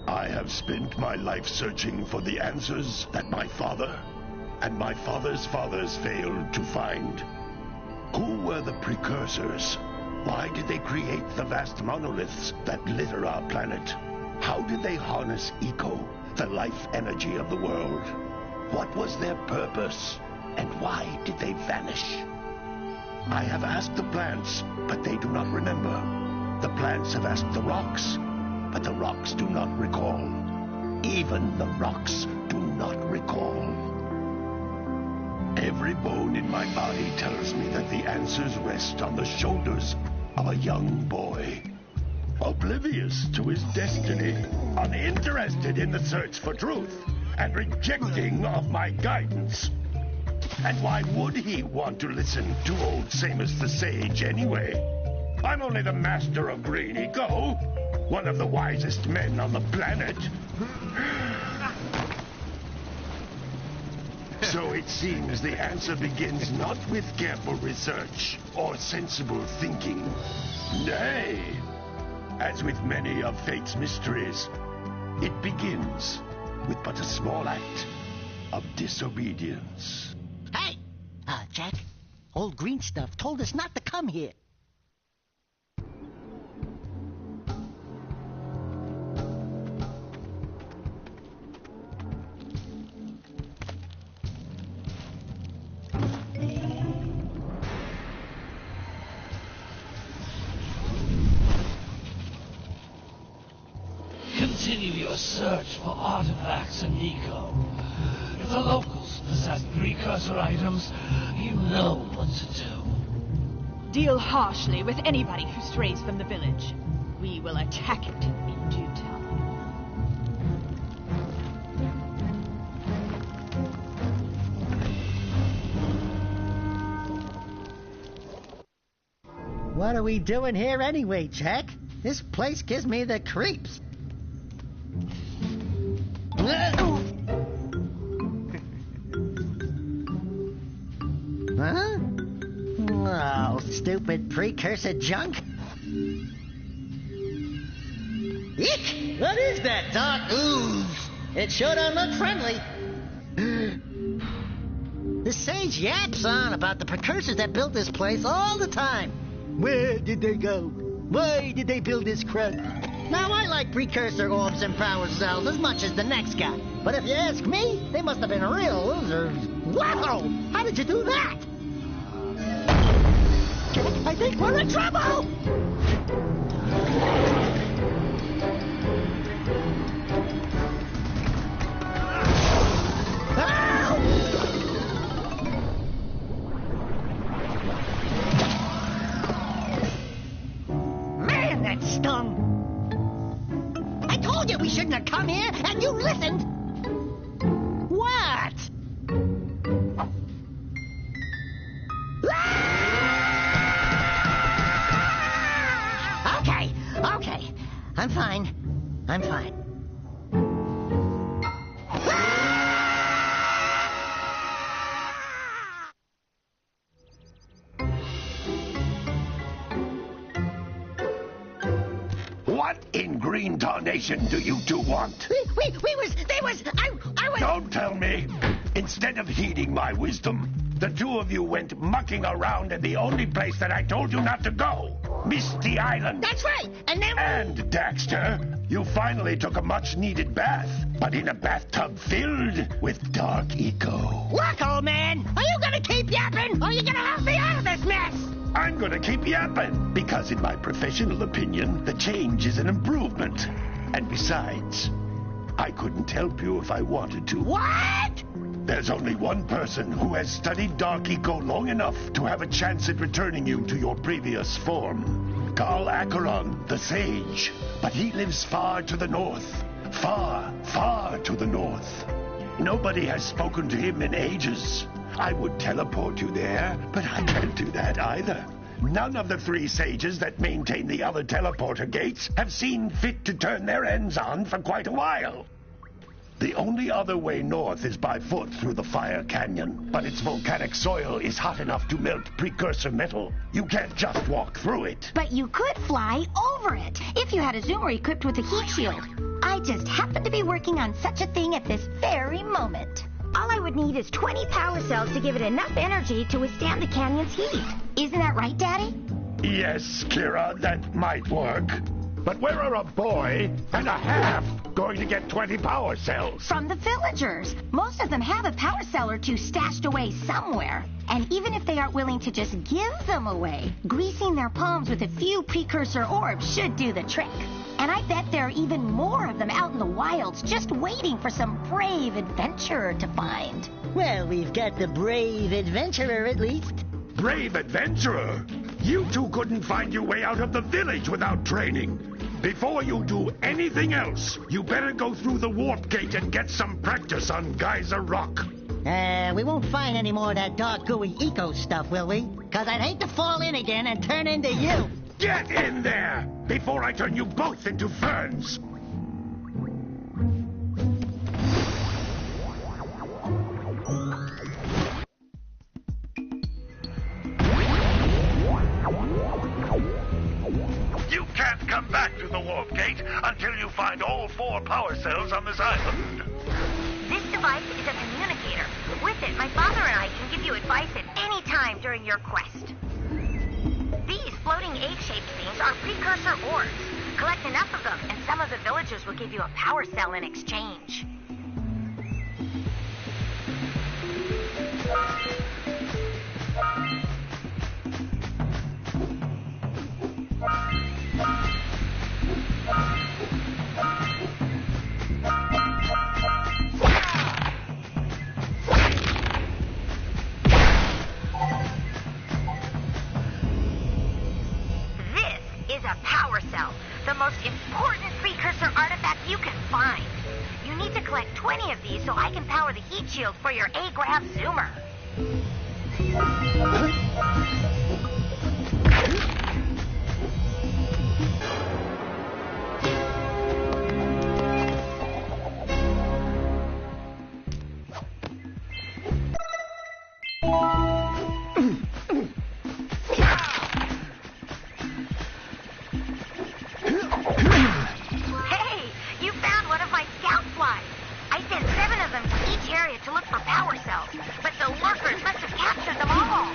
I have spent my life searching for the answers that my father and my father's fathers failed to find. Who were the precursors? Why did they create the vast monoliths that litter our planet? How did they harness eco, the life energy of the world? What was their purpose? And why did they vanish? I have asked the plants, but they do not remember. The plants have asked the rocks, but the rocks do not recall. Even the rocks do not recall. Every bone in my body tells me that the answers rest on the shoulders of a young boy. Oblivious to his destiny, uninterested in the search for truth, and rejecting of my guidance. And why would he want to listen to old Samus the Sage anyway? I'm only the master of green eco, one of the wisest men on the planet. So it seems the answer begins not with careful research or sensible thinking. Nay, as with many of fate's mysteries, it begins with but a small act of disobedience. Hey! Jak, old green stuff told us not to come here. Continue your search for artifacts and eco. If the locals possess precursor items, you know what to do. Deal harshly with anybody who strays from the village. We will attack it in due time. What are we doing here anyway, Jak? This place gives me the creeps. Huh? Oh, stupid precursor junk. Eek! What is that dark ooze? It sure don't look friendly. The sage yaps on about the precursors that built this place all the time. Where did they go? Why did they build this crud? Now, I like precursor orbs and power cells as much as the next guy. But if you ask me, they must have been real losers. Whoa! How did you do that? I think we're in trouble! Man, that stung! I told you we shouldn't have come here, and you listened! What? Okay. I'm fine. What in green tarnation do you two want? I was... Don't tell me! Instead of heeding my wisdom, the two of you went mucking around in the only place that I told you not to go. Misty Island. That's right, and then... And, Dexter, you finally took a much-needed bath, but in a bathtub filled with dark eco. Look, old man, are you gonna keep yapping, or are you gonna help me out of this mess? I'm gonna keep yapping, because in my professional opinion, the change is an improvement. And besides, I couldn't help you if I wanted to. What? There's only one person who has studied dark eco long enough to have a chance at returning you to your previous form. Carl Acheron, the Sage. But he lives far to the north. Far, far to the north. Nobody has spoken to him in ages. I would teleport you there, but I can't do that either. None of the three sages that maintain the other teleporter gates have seen fit to turn their ends on for quite a while. The only other way north is by foot through the Fire Canyon, but its volcanic soil is hot enough to melt precursor metal. You can't just walk through it. But you could fly over it if you had a zoomer equipped with a heat shield. I just happen to be working on such a thing at this very moment. All I would need is 20 power cells to give it enough energy to withstand the canyon's heat. Isn't that right, Daddy? Yes, Kira, that might work. But where are a boy and a half going to get 20 power cells? From the villagers. Most of them have a power cell or two stashed away somewhere. And even if they aren't willing to just give them away, greasing their palms with a few precursor orbs should do the trick. And I bet there are even more of them out in the wilds just waiting for some brave adventurer to find. Well, we've got the brave adventurer at least. Brave adventurer? You two couldn't find your way out of the village without training. Before you do anything else, you better go through the warp gate and get some practice on Geyser Rock. We won't find any more of that dark gooey eco stuff, will we? 'Cause I'd hate to fall in again and turn into you. Get in there before I turn you both into ferns. You can't come back to the warp gate until you find all 4 power cells on this island. This device is a communicator. With it, my father and I can give you advice at any time during your quest. These floating egg-shaped things are precursor orbs. Collect enough of them, and some of the villagers will give you a power cell in exchange. The most important precursor artifact you can find. You need to collect 20 of these so I can power the heat shield for your A-Grav zoomer. To look for power cells, but the lurkers must have captured them all.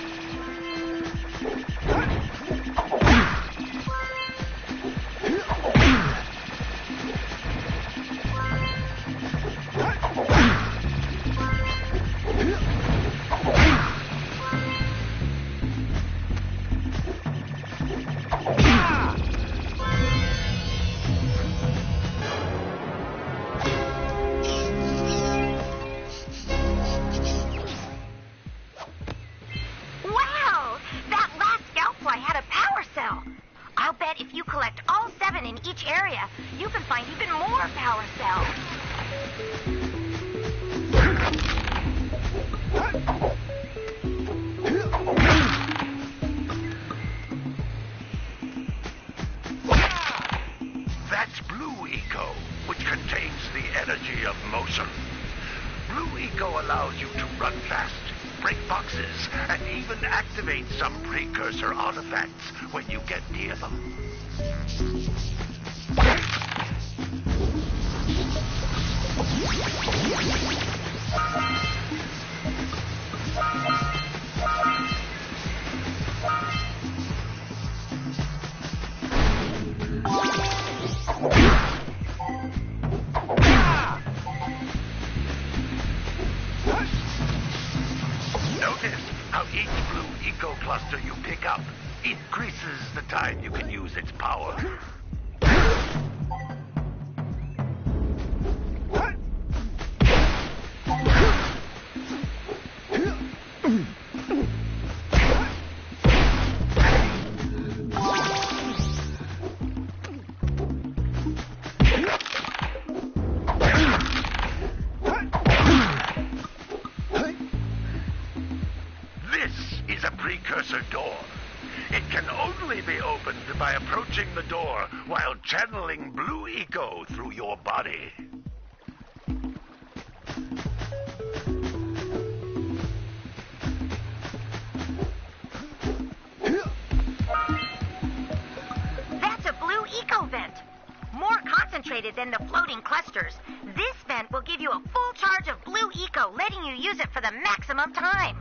If you collect all 7 in each area, you can find even more power cells. That's Blue Eco, which contains the energy of motion. Blue Eco allows you to run fast, break boxes, and even activate some precursor artifacts when you get near them. Notice how each Blue Eco cluster you pick up increases the time you can use its power. Precursor door. It can only be opened by approaching the door while channeling Blue Eco through your body. populated than the floating clusters. This vent will give you a full charge of blue eco, letting you use it for the maximum time.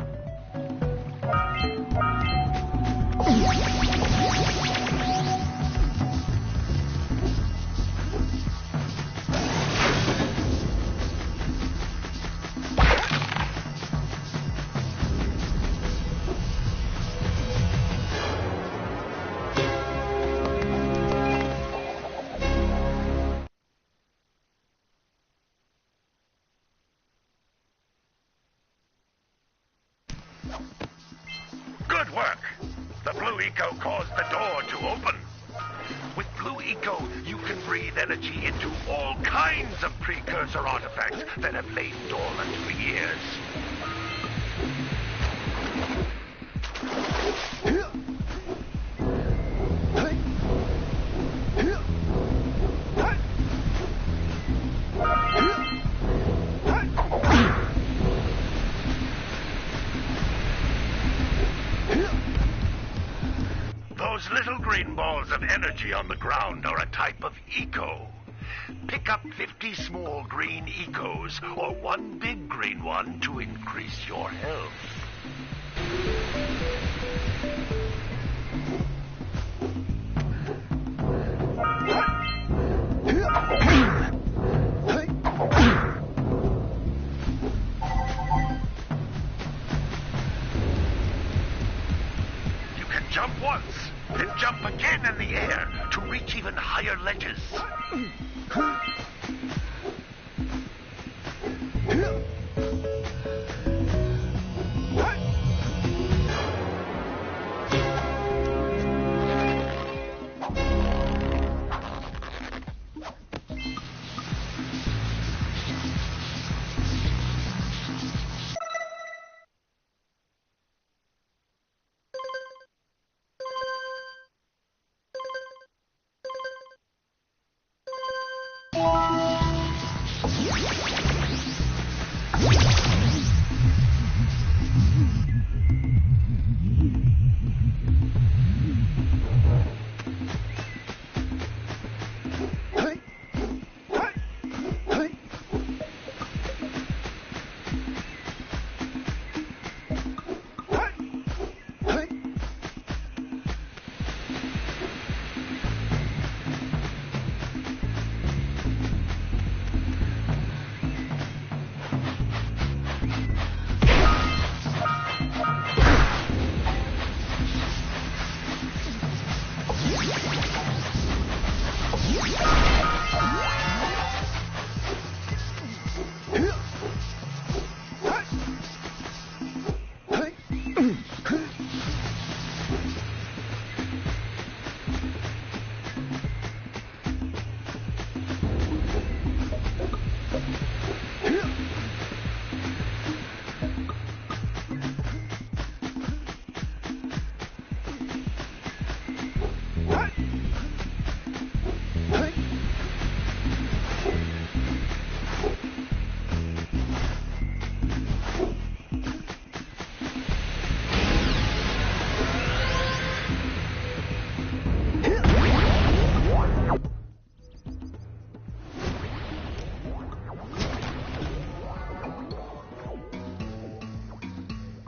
Good work. The blue eco caused the door to open. With blue eco, you can breathe energy into all kinds of precursor artifacts that have lain dormant for years. Those little green balls of energy on the ground are a type of eco. Pick up 50 small green ecos or one big green one to increase your health. You can jump once, then jump again in the air to reach even higher ledges.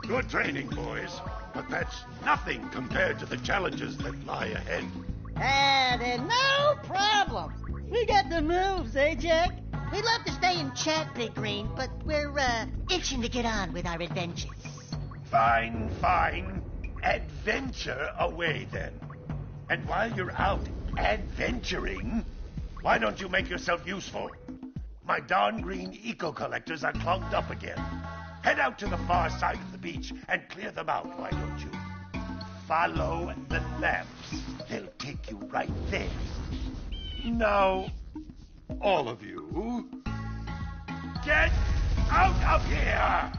Good training, boys, but that's nothing compared to the challenges that lie ahead. Then no problem. We got the moves, eh, Jack? We'd love to stay and chat, Big Green, but we're, itching to get on with our adventures. Fine, fine. Adventure away, then. And while you're out adventuring, why don't you make yourself useful? My darn green eco-collectors are clogged up again. Head out to the far side of the beach and clear them out, why don't you? Follow the lamps. They'll take you right there. Now, all of you, get out of here!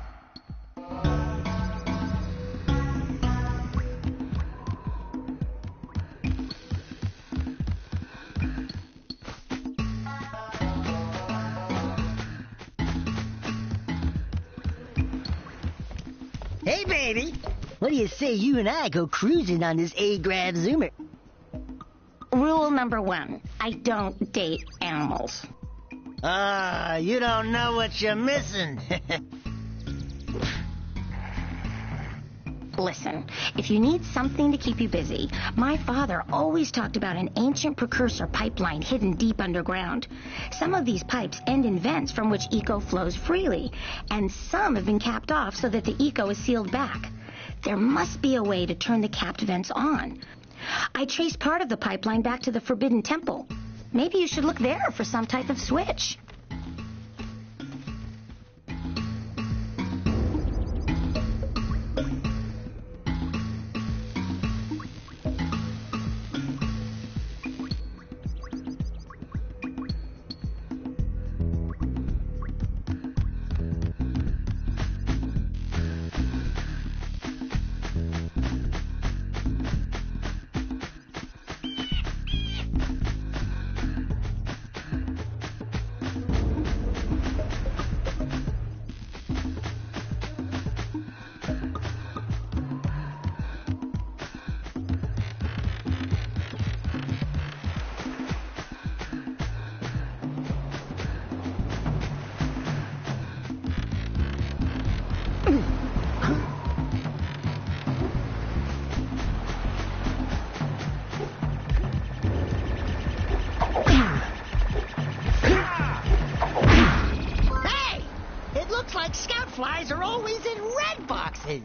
Hey, baby. What do you say you and I go cruising on this A-Grab Zoomer? Rule number 1, I don't date animals. Ah, you don't know what you're missing. Listen, if you need something to keep you busy, my father always talked about an ancient precursor pipeline hidden deep underground. Some of these pipes end in vents from which eco flows freely, and some have been capped off so that the eco is sealed back. There must be a way to turn the capped vents on. I traced part of the pipeline back to the Forbidden Temple. Maybe you should look there for some type of switch. Flies are always in red boxes.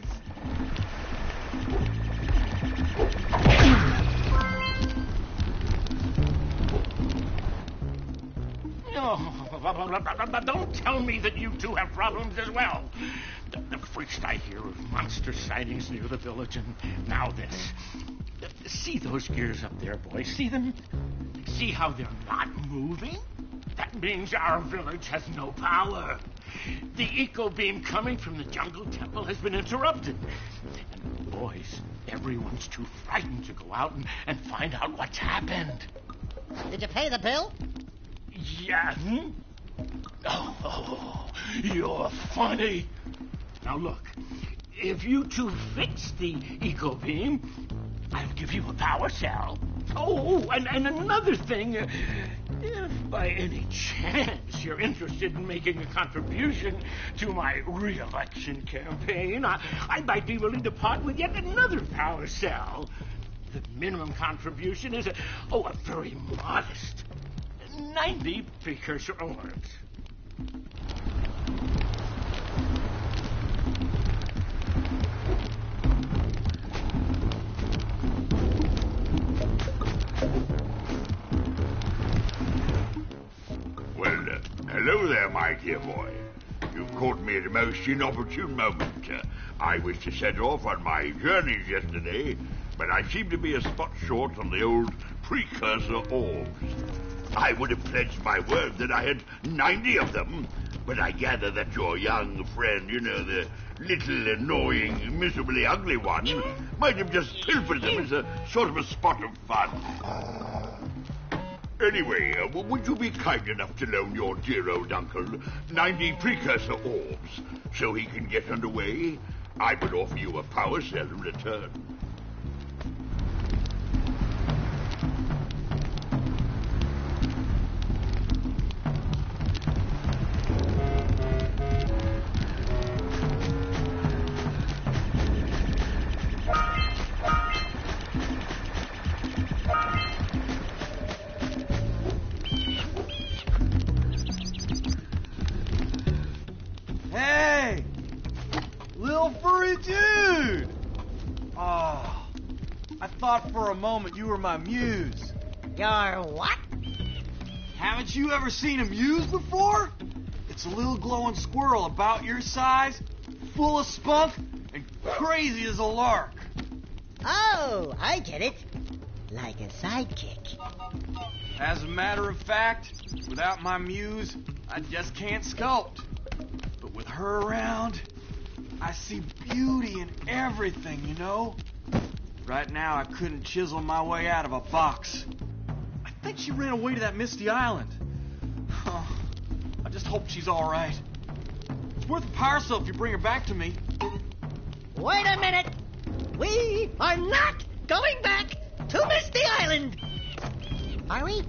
Oh, don't tell me that you two have problems as well. The first I hear of monster sightings near the village, and now this. See those gears up there, boys? See them? See how they're not moving? That means our village has no power. The eco beam coming from the jungle temple has been interrupted. And boys, everyone's too frightened to go out and find out what's happened. Did you pay the bill? Yeah. Oh, you're funny. Now look, if you two fix the eco beam, I'll give you a power cell. Oh, and another thing, if by any chance you're interested in making a contribution to my re-election campaign, I might be willing to part with yet another power cell. The minimum contribution is a very modest 90 precursor orbs. Hello there, my dear boy. You've caught me at a most inopportune moment. I was to set off on my journeys yesterday, but I seem to be a spot short on the old precursor orbs. I would have pledged my word that I had 90 of them, but I gather that your young friend, the little annoying, miserably ugly one, might have just pilfered them as a sort of a spot of fun. Anyway, would you be kind enough to loan your dear old uncle 90 precursor orbs so he can get underway? I would offer you a power cell in return. Hey! Little furry dude! Oh, I thought for a moment you were my muse. Your what? Haven't you ever seen a muse before? It's a little glowing squirrel about your size, full of spunk, and crazy as a lark. Oh, I get it. Like a sidekick. As a matter of fact, without my muse, I just can't sculpt. But with her around, I see beauty in everything, you know? Right now, I couldn't chisel my way out of a box. I think she ran away to that misty island. I just hope she's all right. It's worth a power cell if you bring her back to me. Wait a minute. We are not going back to Misty Island. Are we?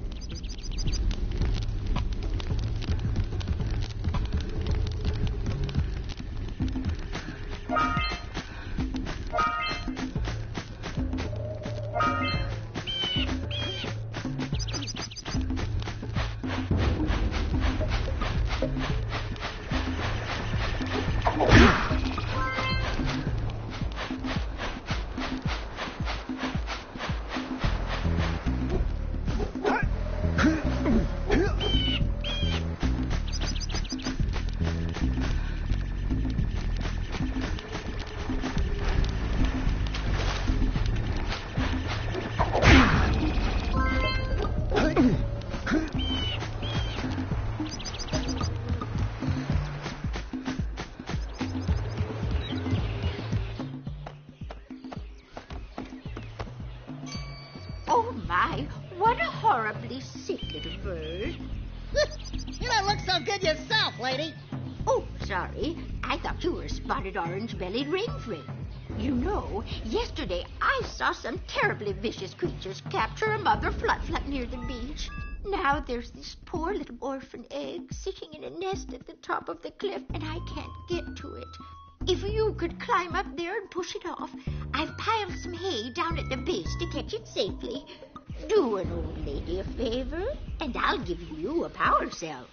Oh, my. What a horribly sick little bird. You don't look so good yourself, lady. Oh, sorry. I thought you were a spotted orange-bellied rainframe. You know, yesterday I saw some terribly vicious creatures capture a mother flut-flut near the beach. Now there's this poor little orphan egg sitting in a nest at the top of the cliff, and I can't get to it. If you could climb up there and push it off, I've piled some hay down at the base to catch it safely. Do an old lady a favor, and I'll give you a power cell.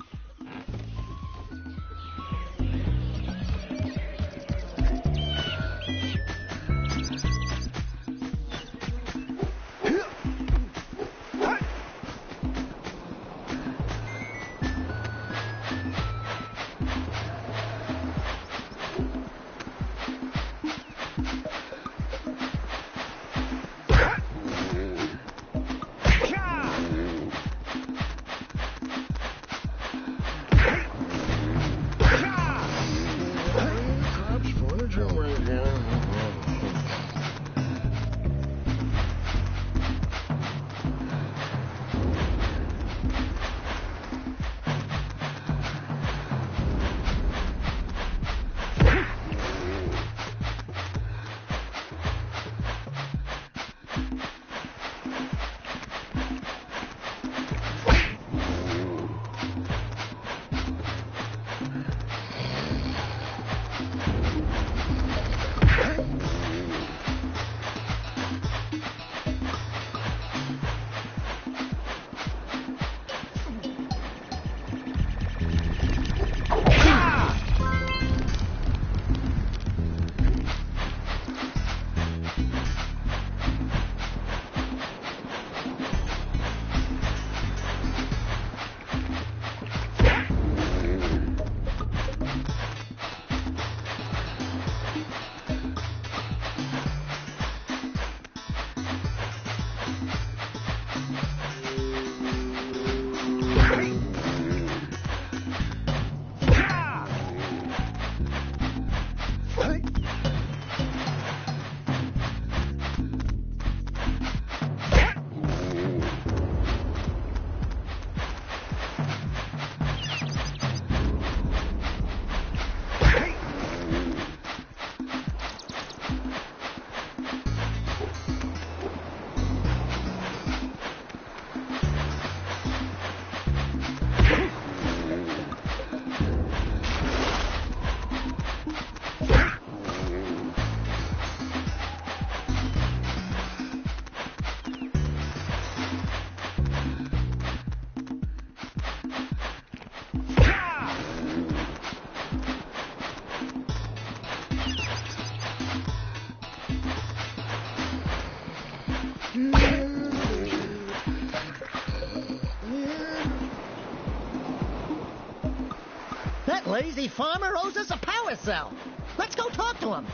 That lazy farmer owes us a power cell. Let's go talk to him.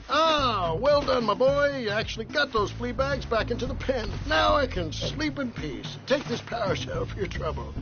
Ah, well done, my boy. You actually got those flea bags back into the pen. Now I can sleep in peace. Take this power cell for your trouble.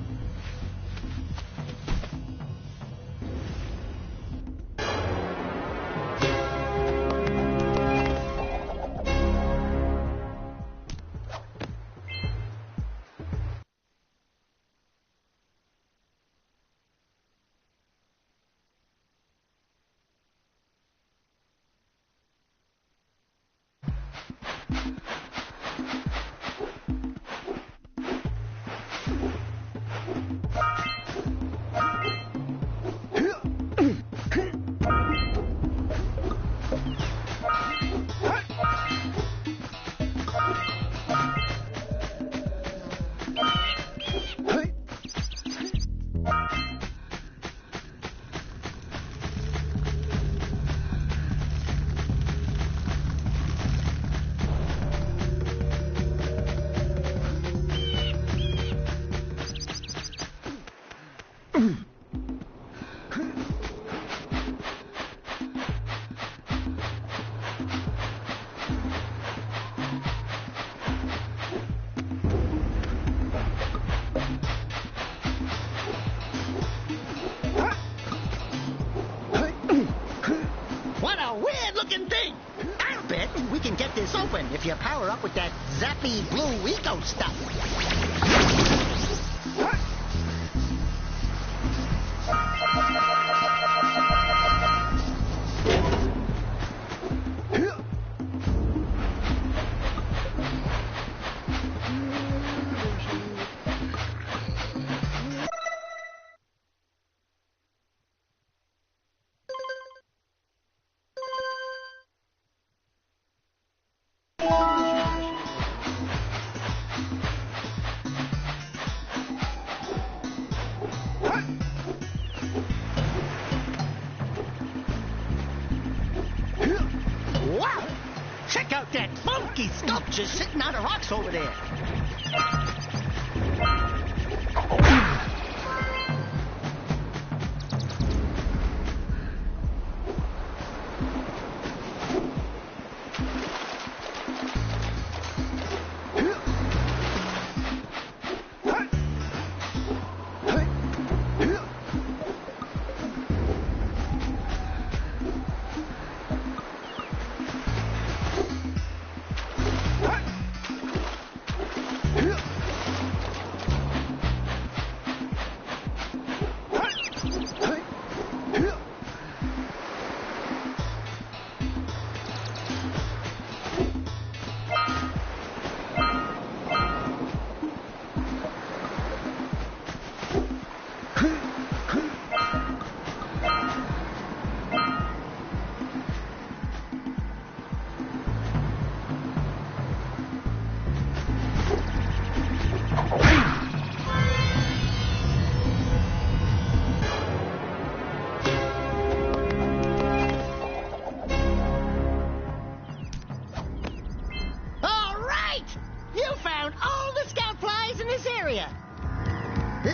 it, we can get this open if you power up with that zappy blue eco stuff. Wow! Check out that funky sculpture sitting on the rocks over there.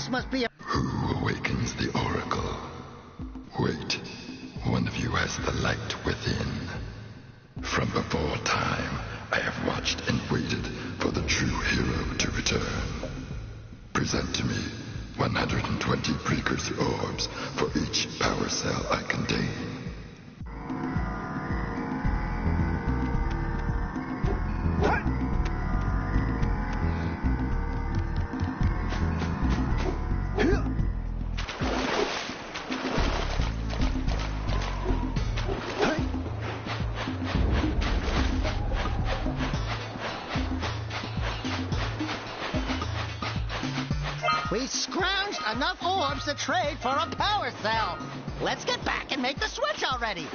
This must be a... Who awakens the oracle? Wait, one of you has the light within. From before time, I have watched and waited for the true hero to return. Present to me 120 precursor orbs for each power cell I contain. We scrounged enough orbs to trade for a power cell. Let's get back and make the switch already.